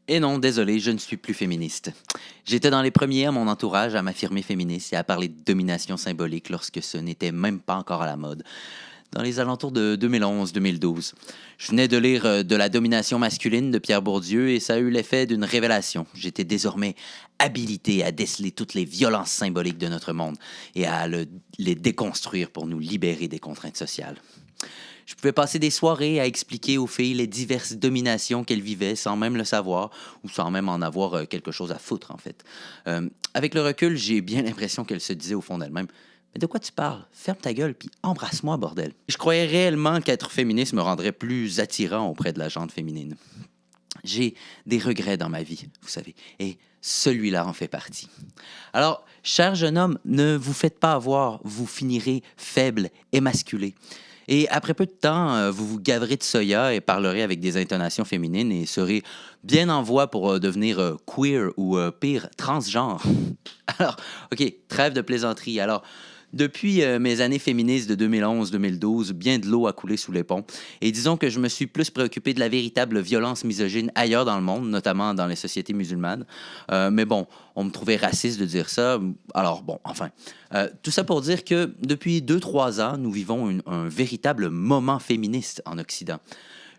Et non, désolé, je ne suis plus féministe. J'étais dans les premiers à mon entourage à m'affirmer féministe et à parler de domination symbolique lorsque ce n'était même pas encore à la mode, dans les alentours de 2011-2012. Je venais de lire De la domination masculine de Pierre Bourdieu et ça a eu l'effet d'une révélation. J'étais désormais habilité à déceler toutes les violences symboliques de notre monde et à les déconstruire pour nous libérer des contraintes sociales. Je pouvais passer des soirées à expliquer aux filles les diverses dominations qu'elles vivaient sans même le savoir ou sans même en avoir quelque chose à foutre, en fait. Avec le recul, j'ai bien l'impression qu'elles se disaient au fond d'elles-mêmes: mais de quoi tu parles? Ferme ta gueule puis embrasse-moi, bordel. Je croyais réellement qu'être féministe me rendrait plus attirant auprès de la gente féminine. J'ai des regrets dans ma vie, vous savez, et celui-là en fait partie. Alors, cher jeune homme, ne vous faites pas avoir, vous finirez faible, émasculé. Et après peu de temps, vous vous gaverez de soya et parlerez avec des intonations féminines et serez bien en voie pour devenir queer ou pire, transgenre. Alors, OK, trêve de plaisanterie. Alors, depuis mes années féministes de 2011-2012, bien de l'eau a coulé sous les ponts. Et disons que je me suis plus préoccupé de la véritable violence misogyne ailleurs dans le monde, notamment dans les sociétés musulmanes. Mais bon, on me trouvait raciste de dire ça. Alors bon, enfin. Tout ça pour dire que depuis 2-3 ans, nous vivons un véritable moment féministe en Occident.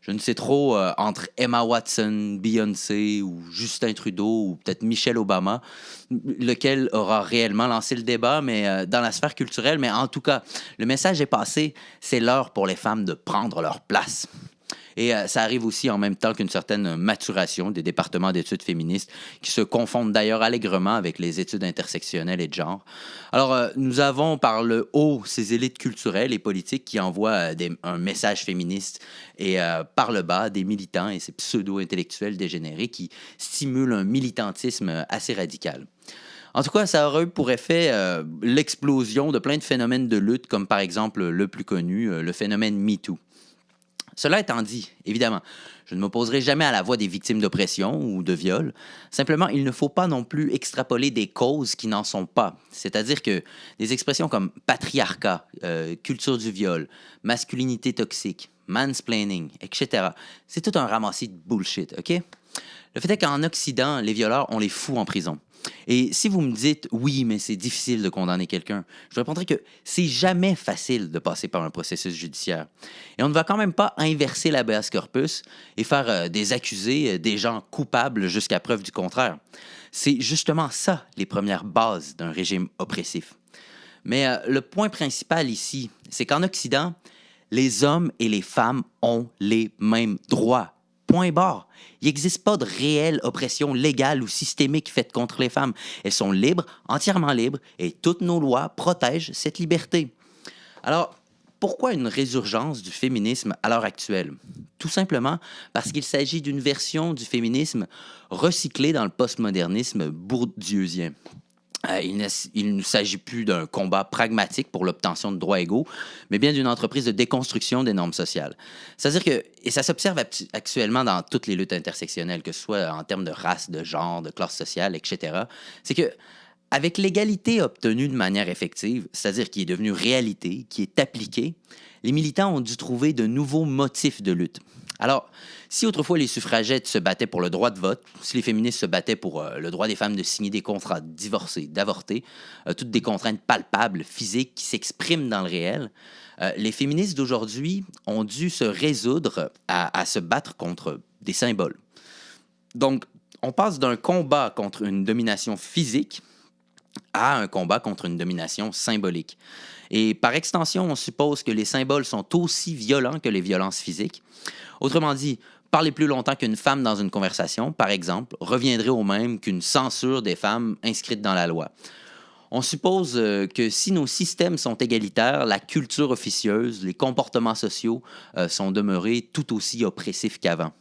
Je ne sais trop, entre Emma Watson, Beyoncé ou Justin Trudeau ou peut-être Michelle Obama, lequel aura réellement lancé le débat, mais dans la sphère culturelle. Mais en tout cas, le message est passé. C'est l'heure pour les femmes de prendre leur place. Et ça arrive aussi en même temps qu'une certaine maturation des départements d'études féministes qui se confondent d'ailleurs allègrement avec les études intersectionnelles et de genre. Alors, nous avons par le haut ces élites culturelles et politiques qui envoient un message féministe et par le bas des militants et ces pseudo-intellectuels dégénérés qui stimulent un militantisme assez radical. En tout cas, ça aurait eu pour effet l'explosion de plein de phénomènes de lutte, comme par exemple le plus connu, le phénomène MeToo. Cela étant dit, évidemment, je ne m'opposerai jamais à la voix des victimes d'oppression ou de viol. Simplement, il ne faut pas non plus extrapoler des causes qui n'en sont pas. C'est-à-dire que des expressions comme patriarcat, culture du viol, masculinité toxique, mansplaining, etc., c'est tout un ramassis de bullshit, OK? Le fait est qu'en Occident, les violeurs, on les fout en prison. Et si vous me dites, oui, mais c'est difficile de condamner quelqu'un, je répondrai que c'est jamais facile de passer par un processus judiciaire. Et on ne va quand même pas inverser l'habeas corpus et faire des accusés des gens coupables jusqu'à preuve du contraire. C'est justement ça, les premières bases d'un régime oppressif. Mais le point principal ici, c'est qu'en Occident, les hommes et les femmes ont les mêmes droits. Point barre. Il n'existe pas de réelle oppression légale ou systémique faite contre les femmes. Elles sont libres, entièrement libres, et toutes nos lois protègent cette liberté. Alors, pourquoi une résurgence du féminisme à l'heure actuelle? Tout simplement parce qu'il s'agit d'une version du féminisme recyclée dans le postmodernisme bourdieusien. Il ne s'agit plus d'un combat pragmatique pour l'obtention de droits égaux, mais bien d'une entreprise de déconstruction des normes sociales. C'est-à-dire que, et ça s'observe actuellement dans toutes les luttes intersectionnelles, que ce soit en termes de race, de genre, de classe sociale, etc., c'est que avec l'égalité obtenue de manière effective, c'est-à-dire qui est devenue réalité, qui est appliquée, les militants ont dû trouver de nouveaux motifs de lutte. Alors, si autrefois les suffragettes se battaient pour le droit de vote, si les féministes se battaient pour le droit des femmes de signer des contrats, de divorcer, d'avorter, toutes des contraintes palpables, physiques, qui s'expriment dans le réel, les féministes d'aujourd'hui ont dû se résoudre à se battre contre des symboles. Donc, on passe d'un combat contre une domination physique à un combat contre une domination symbolique. Et par extension, on suppose que les symboles sont aussi violents que les violences physiques. Autrement dit, parler plus longtemps qu'une femme dans une conversation, par exemple, reviendrait au même qu'une censure des femmes inscrite dans la loi. On suppose que si nos systèmes sont égalitaires, la culture officieuse, les comportements sociaux sont demeurés tout aussi oppressifs qu'avant.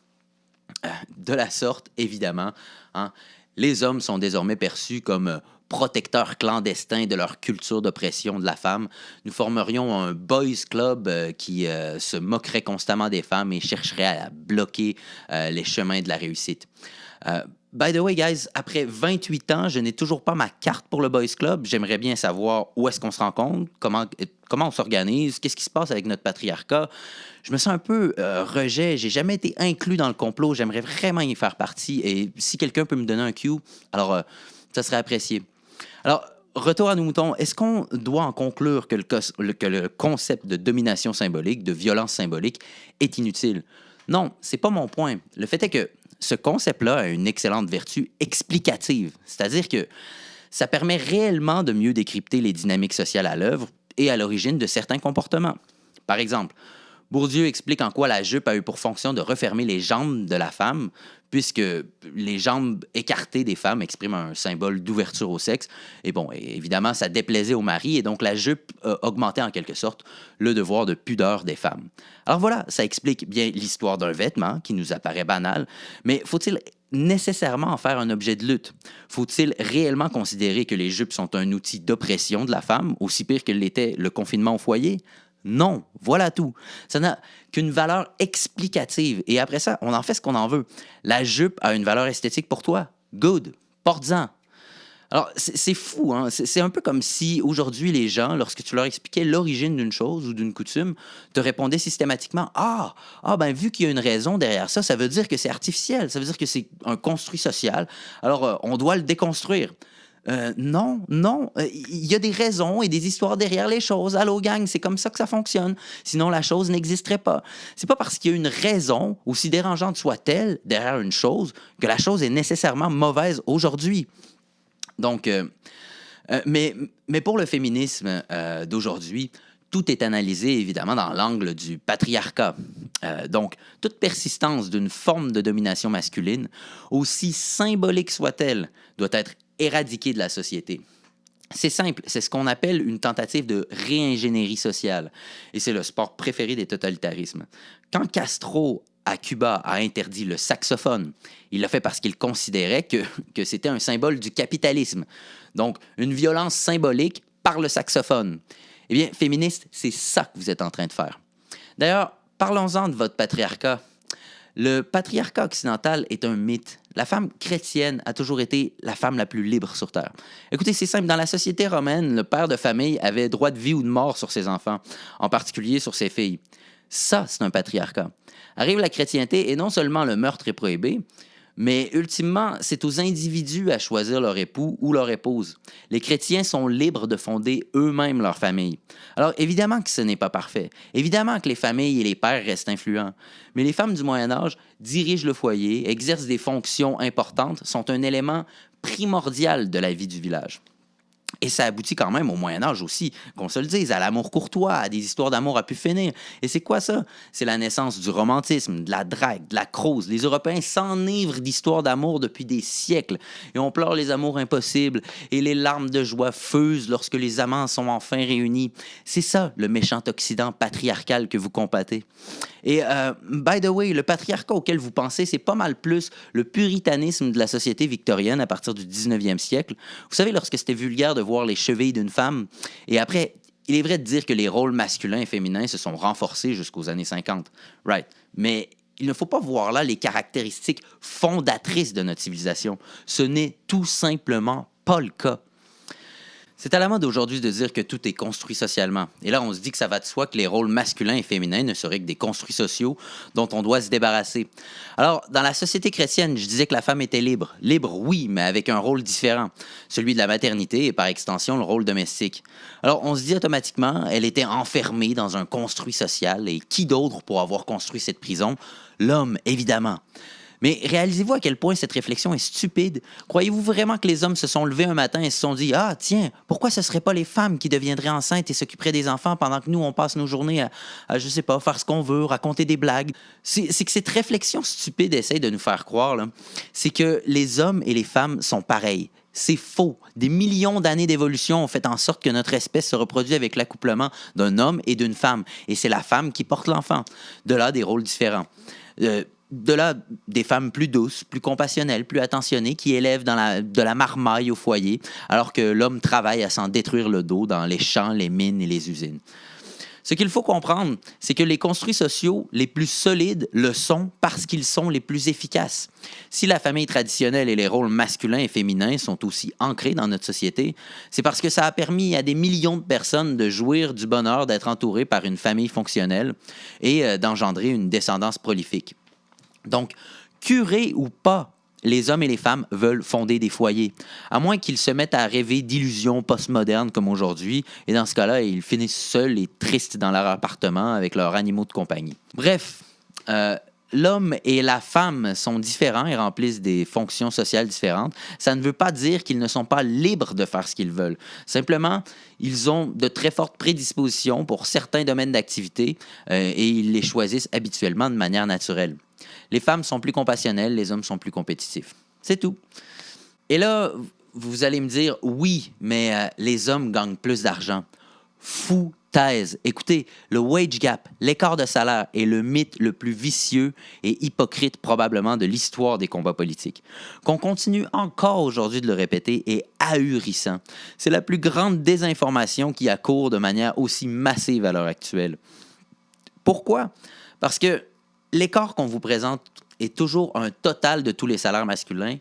De la sorte, évidemment, hein, les hommes sont désormais perçus comme protecteurs clandestins de leur culture d'oppression de la femme. Nous formerions un boys club qui se moquerait constamment des femmes et chercherait à bloquer les chemins de la réussite. By the way, guys, après 28 ans, je n'ai toujours pas ma carte pour le Boys Club. J'aimerais bien savoir où est-ce qu'on se rencontre, comment on s'organise, qu'est-ce qui se passe avec notre patriarcat. Je me sens un peu rejet. J'ai jamais été inclus dans le complot. J'aimerais vraiment y faire partie. Et si quelqu'un peut me donner un cue, alors ça serait apprécié. Alors, retour à nos moutons. Est-ce qu'on doit en conclure que le concept de domination symbolique, de violence symbolique, est inutile? Non, c'est pas mon point. Le fait est que ce concept-là a une excellente vertu explicative, c'est-à-dire que ça permet réellement de mieux décrypter les dynamiques sociales à l'œuvre et à l'origine de certains comportements. Par exemple, Bourdieu explique en quoi la jupe a eu pour fonction de refermer les jambes de la femme, puisque les jambes écartées des femmes expriment un symbole d'ouverture au sexe. Et bon, évidemment, ça déplaisait au mari, et donc la jupe augmentait en quelque sorte le devoir de pudeur des femmes. Alors voilà, ça explique bien l'histoire d'un vêtement qui nous apparaît banal, mais faut-il nécessairement en faire un objet de lutte? Faut-il réellement considérer que les jupes sont un outil d'oppression de la femme, aussi pire que l'était le confinement au foyer? Non, voilà tout. Ça n'a qu'une valeur explicative. Et après ça, on en fait ce qu'on en veut. La jupe a une valeur esthétique pour toi. Good, porte-en. Alors, c'est fou, hein? C'est un peu comme si aujourd'hui, les gens, lorsque tu leur expliquais l'origine d'une chose ou d'une coutume, te répondaient systématiquement ben vu qu'il y a une raison derrière ça, ça veut dire que c'est artificiel, ça veut dire que c'est un construit social. Alors, on doit le déconstruire. Non, il y a des raisons et des histoires derrière les choses. Allô, gang, c'est comme ça que ça fonctionne. Sinon, la chose n'existerait pas. C'est pas parce qu'il y a une raison, aussi dérangeante soit-elle, derrière une chose, que la chose est nécessairement mauvaise aujourd'hui. Donc, mais pour le féminisme d'aujourd'hui, tout est analysé évidemment dans l'angle du patriarcat. Donc, toute persistance d'une forme de domination masculine, aussi symbolique soit-elle, doit être éradiquée de la société. C'est simple, c'est ce qu'on appelle une tentative de réingénierie sociale. Et c'est le sport préféré des totalitarismes. Quand Castro, à Cuba, a interdit le saxophone, il l'a fait parce qu'il considérait que c'était un symbole du capitalisme. Donc, une violence symbolique par le saxophone. Eh bien, féministes, c'est ça que vous êtes en train de faire. D'ailleurs, parlons-en de votre patriarcat. Le patriarcat occidental est un mythe. La femme chrétienne a toujours été la femme la plus libre sur Terre. Écoutez, c'est simple. Dans la société romaine, le père de famille avait droit de vie ou de mort sur ses enfants, en particulier sur ses filles. Ça, c'est un patriarcat. Arrive la chrétienté et non seulement le meurtre est prohibé, mais ultimement, c'est aux individus à choisir leur époux ou leur épouse. Les chrétiens sont libres de fonder eux-mêmes leur famille. Alors, évidemment que ce n'est pas parfait. Évidemment que les familles et les pères restent influents. Mais les femmes du Moyen Âge dirigent le foyer, exercent des fonctions importantes, sont un élément primordial de la vie du village. Et ça aboutit quand même au Moyen Âge aussi, qu'on se le dise, à l'amour courtois, à des histoires d'amour à pu finir. Et c'est quoi ça? C'est la naissance du romantisme, de la drague, de la crouse. Les Européens s'enivrent d'histoires d'amour depuis des siècles. Et on pleure les amours impossibles et les larmes de joie fusent lorsque les amants sont enfin réunis. C'est ça, le méchant Occident patriarcal que vous combattez. Et, by the way, le patriarcat auquel vous pensez, c'est pas mal plus le puritanisme de la société victorienne à partir du 19e siècle. Vous savez, lorsque c'était vulgaire de voir les chevilles d'une femme. Et après, il est vrai de dire que les rôles masculins et féminins se sont renforcés jusqu'aux années 50. Right. Mais il ne faut pas voir là les caractéristiques fondatrices de notre civilisation. Ce n'est tout simplement pas le cas. C'est à la mode aujourd'hui de dire que tout est construit socialement. Et là, on se dit que ça va de soi que les rôles masculins et féminins ne seraient que des construits sociaux dont on doit se débarrasser. Alors, dans la société chrétienne, je disais que la femme était libre. Libre, oui, mais avec un rôle différent. Celui de la maternité et par extension le rôle domestique. Alors, on se dit automatiquement, elle était enfermée dans un construit social. Et qui d'autre pour avoir construit cette prison? L'homme, évidemment. Mais réalisez-vous à quel point cette réflexion est stupide? Croyez-vous vraiment que les hommes se sont levés un matin et se sont dit « Ah, tiens, pourquoi ce ne seraient pas les femmes qui deviendraient enceintes et s'occuperaient des enfants pendant que nous, on passe nos journées à je sais pas, faire ce qu'on veut, raconter des blagues? » C'est que cette réflexion stupide essaie de nous faire croire, là, c'est que les hommes et les femmes sont pareils. C'est faux. Des millions d'années d'évolution ont fait en sorte que notre espèce se reproduit avec l'accouplement d'un homme et d'une femme. Et c'est la femme qui porte l'enfant. De là, des rôles différents. De là, des femmes plus douces, plus compassionnelles, plus attentionnées, qui élèvent de la marmaille au foyer, alors que l'homme travaille à s'en détruire le dos dans les champs, les mines et les usines. Ce qu'il faut comprendre, c'est que les construits sociaux les plus solides le sont parce qu'ils sont les plus efficaces. Si la famille traditionnelle et les rôles masculins et féminins sont aussi ancrés dans notre société, c'est parce que ça a permis à des millions de personnes de jouir du bonheur d'être entourées par une famille fonctionnelle et d'engendrer une descendance prolifique. Donc, curés ou pas, les hommes et les femmes veulent fonder des foyers, à moins qu'ils se mettent à rêver d'illusions postmodernes comme aujourd'hui, et dans ce cas-là, ils finissent seuls et tristes dans leur appartement avec leurs animaux de compagnie. Bref, l'homme et la femme sont différents et remplissent des fonctions sociales différentes. Ça ne veut pas dire qu'ils ne sont pas libres de faire ce qu'ils veulent. Simplement, ils ont de très fortes prédispositions pour certains domaines d'activité et ils les choisissent habituellement de manière naturelle. Les femmes sont plus compassionnelles, les hommes sont plus compétitifs. C'est tout. Et là, vous allez me dire, oui, mais les hommes gagnent plus d'argent. Foutaise. Écoutez, le wage gap, l'écart de salaire, est le mythe le plus vicieux et hypocrite probablement de l'histoire des combats politiques. Qu'on continue encore aujourd'hui de le répéter est ahurissant. C'est la plus grande désinformation qui a cours de manière aussi massive à l'heure actuelle. Pourquoi? Parce que l'écart qu'on vous présente est toujours un total de tous les salaires masculins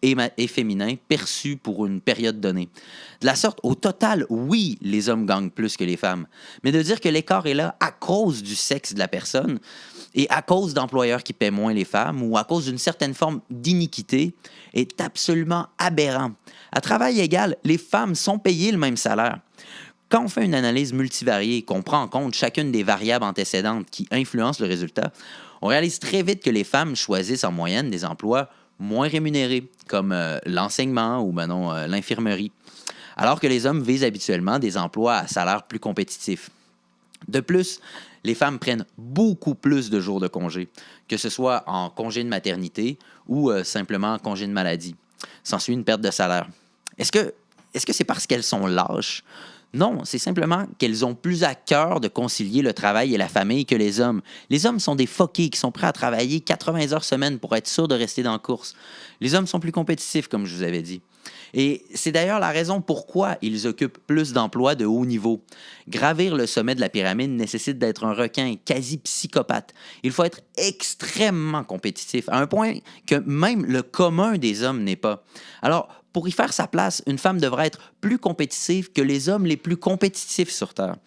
et féminins perçus pour une période donnée. De la sorte, au total, oui, les hommes gagnent plus que les femmes. Mais de dire que l'écart est là à cause du sexe de la personne et à cause d'employeurs qui paient moins les femmes ou à cause d'une certaine forme d'iniquité est absolument aberrant. À travail égal, les femmes sont payées le même salaire. Quand on fait une analyse multivariée et qu'on prend en compte chacune des variables antécédentes qui influencent le résultat, on réalise très vite que les femmes choisissent en moyenne des emplois moins rémunérés, comme l'enseignement ou l'infirmerie, alors que les hommes visent habituellement des emplois à salaire plus compétitif. De plus, les femmes prennent beaucoup plus de jours de congé, que ce soit en congé de maternité ou simplement en congé de maladie. S'ensuit une perte de salaire. Est-ce que c'est parce qu'elles sont lâches? Non, c'est simplement qu'elles ont plus à cœur de concilier le travail et la famille que les hommes. Les hommes sont des fuckés qui sont prêts à travailler 80 heures semaine pour être sûrs de rester dans la course. Les hommes sont plus compétitifs, comme je vous avais dit. Et c'est d'ailleurs la raison pourquoi ils occupent plus d'emplois de haut niveau. Gravir le sommet de la pyramide nécessite d'être un requin quasi psychopathe. Il faut être extrêmement compétitif, à un point que même le commun des hommes n'est pas. Alors, pour y faire sa place, une femme devrait être plus compétitive que les hommes les plus compétitifs sur Terre.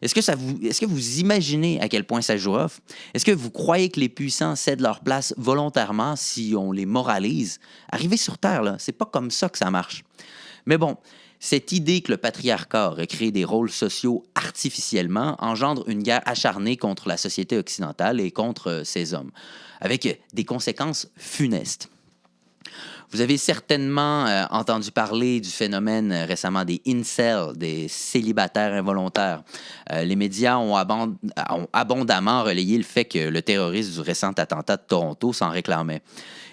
Est-ce que vous imaginez à quel point ça joue off? Est-ce que vous croyez que les puissants cèdent leur place volontairement si on les moralise? Arriver sur Terre, là, c'est pas comme ça que ça marche. Mais bon, cette idée que le patriarcat aurait créé des rôles sociaux artificiellement engendre une guerre acharnée contre la société occidentale et contre ces hommes, avec des conséquences funestes. Vous avez certainement entendu parler du phénomène récemment des incels, des célibataires involontaires. Les médias ont abondamment relayé le fait que le terroriste du récent attentat de Toronto s'en réclamait.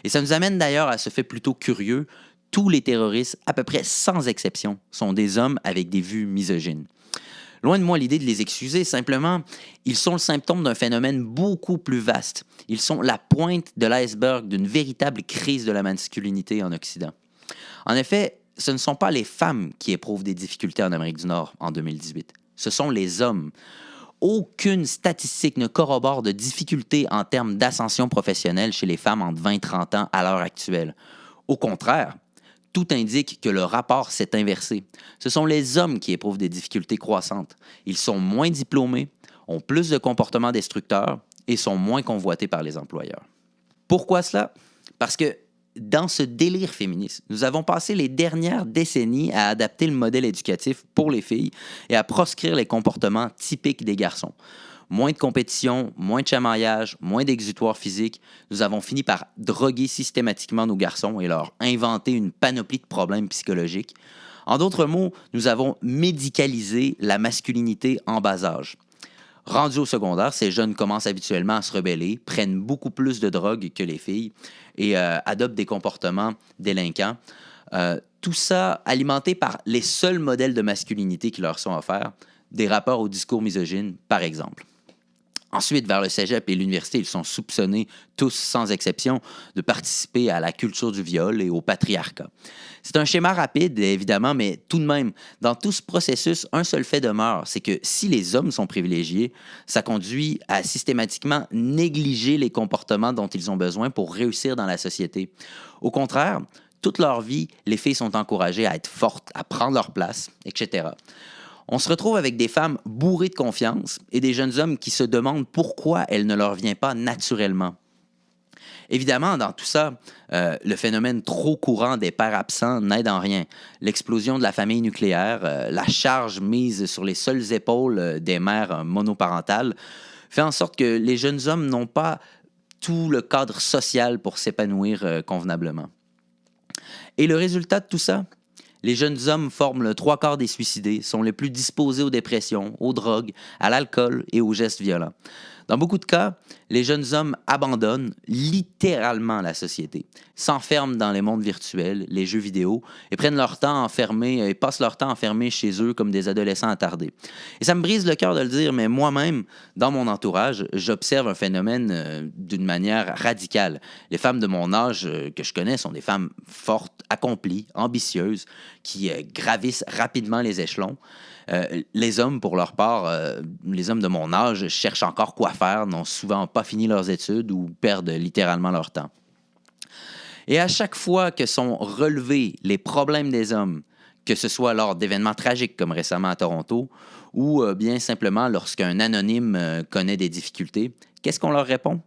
Et ça nous amène d'ailleurs à ce fait plutôt curieux. Tous les terroristes, à peu près sans exception, sont des hommes avec des vues misogynes. Loin de moi l'idée de les excuser, simplement, ils sont le symptôme d'un phénomène beaucoup plus vaste. Ils sont la pointe de l'iceberg d'une véritable crise de la masculinité en Occident. En effet, ce ne sont pas les femmes qui éprouvent des difficultés en Amérique du Nord en 2018. Ce sont les hommes. Aucune statistique ne corrobore de difficultés en termes d'ascension professionnelle chez les femmes entre 20 et 30 ans à l'heure actuelle. Au contraire, tout indique que le rapport s'est inversé. Ce sont les hommes qui éprouvent des difficultés croissantes. Ils sont moins diplômés, ont plus de comportements destructeurs et sont moins convoités par les employeurs. Pourquoi cela? Parce que dans ce délire féministe, nous avons passé les dernières décennies à adapter le modèle éducatif pour les filles et à proscrire les comportements typiques des garçons. Moins de compétition, moins de chamaillage, moins d'exutoire physique, nous avons fini par droguer systématiquement nos garçons et leur inventer une panoplie de problèmes psychologiques. En d'autres mots, nous avons médicalisé la masculinité en bas âge. Rendus au secondaire, ces jeunes commencent habituellement à se rebeller, prennent beaucoup plus de drogue que les filles et adoptent des comportements délinquants. Tout ça alimenté par les seuls modèles de masculinité qui leur sont offerts, des rapports au discours misogyne, par exemple. Ensuite, vers le cégep et l'université, ils sont soupçonnés, tous sans exception, de participer à la culture du viol et au patriarcat. C'est un schéma rapide, évidemment, mais tout de même, dans tout ce processus, un seul fait demeure, c'est que si les hommes sont privilégiés, ça conduit à systématiquement négliger les comportements dont ils ont besoin pour réussir dans la société. Au contraire, toute leur vie, les filles sont encouragées à être fortes, à prendre leur place, etc. On se retrouve avec des femmes bourrées de confiance et des jeunes hommes qui se demandent pourquoi elle ne leur vient pas naturellement. Évidemment, dans tout ça, le phénomène trop courant des pères absents n'aide en rien. L'explosion de la famille nucléaire, la charge mise sur les seules épaules des mères monoparentales, fait en sorte que les jeunes hommes n'ont pas tout le cadre social pour s'épanouir convenablement. Et le résultat de tout ça? Les jeunes hommes forment le trois quarts des suicidés, sont les plus disposés aux dépressions, aux drogues, à l'alcool et aux gestes violents. Dans beaucoup de cas, les jeunes hommes abandonnent littéralement la société, s'enferment dans les mondes virtuels, les jeux vidéo, et prennent leur temps enfermés, et passent leur temps enfermés chez eux comme des adolescents attardés. Et ça me brise le cœur de le dire, mais moi-même, dans mon entourage, j'observe un phénomène d'une manière radicale. Les femmes de mon âge que je connais sont des femmes fortes, accomplies, ambitieuses, qui gravissent rapidement les échelons. Les hommes, pour leur part, les hommes de mon âge cherchent encore quoi faire, n'ont souvent pas fini leurs études ou perdent littéralement leur temps. Et à chaque fois que sont relevés les problèmes des hommes, que ce soit lors d'événements tragiques comme récemment à Toronto, ou bien simplement lorsqu'un anonyme connaît des difficultés, qu'est-ce qu'on leur répond?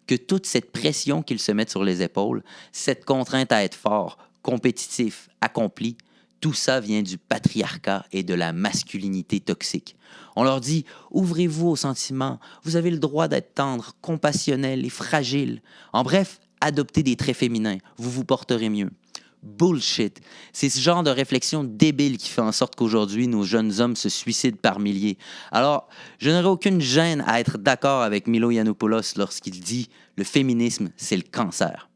Que toute cette pression qu'ils se mettent sur les épaules, cette contrainte à être fort, compétitif, accompli, tout ça vient du patriarcat et de la masculinité toxique. On leur dit « Ouvrez-vous aux sentiments, vous avez le droit d'être tendre, compassionnel et fragile. En bref, adoptez des traits féminins, vous vous porterez mieux. » Bullshit. C'est ce genre de réflexion débile qui fait en sorte qu'aujourd'hui, nos jeunes hommes se suicident par milliers. Alors, je n'aurais aucune gêne à être d'accord avec Milo Yiannopoulos lorsqu'il dit « Le féminisme, c'est le cancer. »